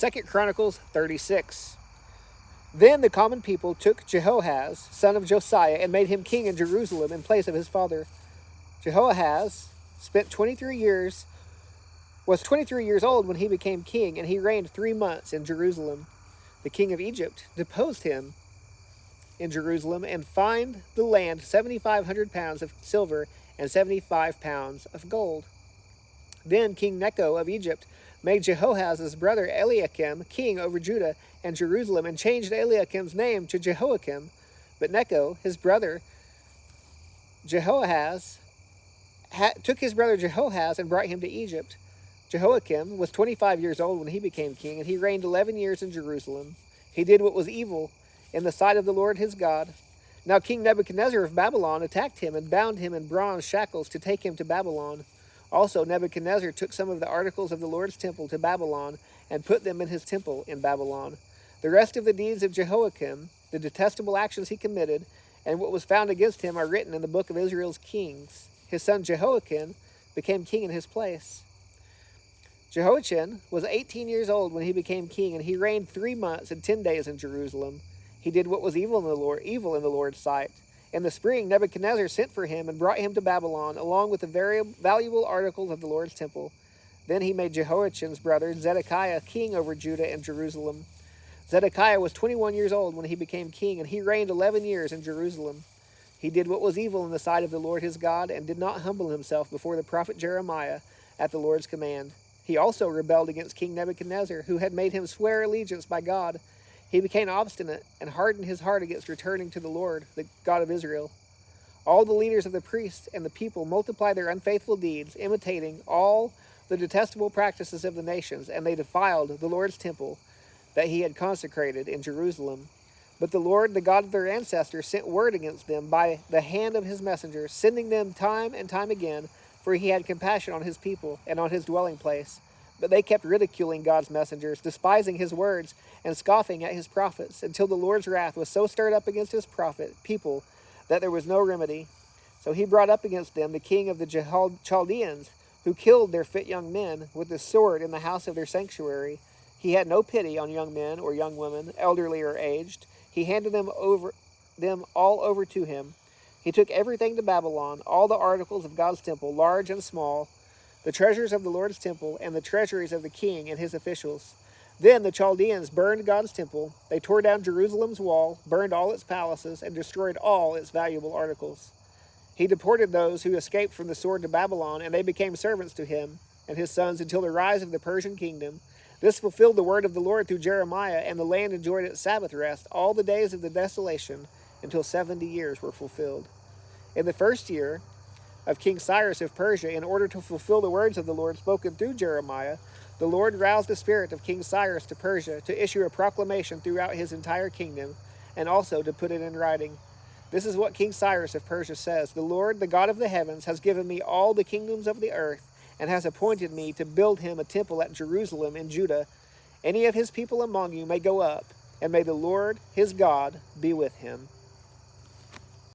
2 Chronicles 36. Then the common people took Jehoahaz, son of Josiah, and made him king in Jerusalem in place of his father. Jehoahaz was 23 years old when he became king, and he reigned 3 months in Jerusalem. The king of Egypt deposed him in Jerusalem and fined the land 7,500 pounds of silver and 75 pounds of gold. Then King Necho of Egypt made Jehoahaz's brother Eliakim king over Judah and Jerusalem, and changed Eliakim's name to Jehoiakim. But Necho, his brother Jehoahaz, took his brother Jehoahaz and brought him to Egypt. Jehoiakim was 25 years old when he became king, and he reigned 11 years in Jerusalem. He did what was evil in the sight of the Lord his God. Now King Nebuchadnezzar of Babylon attacked him and bound him in bronze shackles to take him to Babylon. Also Nebuchadnezzar took some of the articles of the Lord's temple to Babylon and put them in his temple in Babylon. The rest of the deeds of Jehoiakim, the detestable actions he committed, and what was found against him are written in the book of Israel's kings. His son Jehoiakim became king in his place. Jehoiachin was 18 years old when he became king, and he reigned 3 months and 10 days in Jerusalem. He did what was evil in the Lord's sight. In the spring, Nebuchadnezzar sent for him and brought him to Babylon, along with the very valuable articles of the Lord's temple. Then he made Jehoiachin's brother Zedekiah king over Judah and Jerusalem. Zedekiah was 21 years old when he became king, and he reigned 11 years in Jerusalem. He did what was evil in the sight of the Lord his God, and did not humble himself before the prophet Jeremiah at the Lord's command. He also rebelled against King Nebuchadnezzar, who had made him swear allegiance by God. He became obstinate and hardened his heart against returning to the Lord, the God of Israel. All the leaders of the priests and the people multiplied their unfaithful deeds, imitating all the detestable practices of the nations, and they defiled the Lord's temple that he had consecrated in Jerusalem. But the Lord, the God of their ancestors, sent word against them by the hand of his messengers, sending them time and time again, for he had compassion on his people and on his dwelling place. But they kept ridiculing God's messengers, despising his words, and scoffing at his prophets, until the Lord's wrath was so stirred up against his people that there was no remedy. So he brought up against them the king of the Chaldeans, who killed their fit young men with the sword in the house of their sanctuary. He had no pity on young men or young women, elderly or aged. He handed them all over to him. He took everything to Babylon, all the articles of God's temple, large and small, the treasures of the Lord's temple, and the treasuries of the king and his officials. Then the Chaldeans burned God's temple. They tore down Jerusalem's wall, burned all its palaces, and destroyed all its valuable articles. He deported those who escaped from the sword to Babylon, and they became servants to him and his sons until the rise of the Persian kingdom. This fulfilled the word of the Lord through Jeremiah, and the land enjoyed its Sabbath rest all the days of the desolation until 70 years were fulfilled. In the first year of King Cyrus of Persia, in order to fulfill the words of the Lord spoken through Jeremiah, the Lord roused the spirit of King Cyrus to Persia to issue a proclamation throughout his entire kingdom, and also to put it in writing. This is what King Cyrus of Persia says: "The Lord, the God of the heavens, has given me all the kingdoms of the earth, and has appointed me to build him a temple at Jerusalem in Judah. Any of his people among you may go up, and may the Lord his God be with him."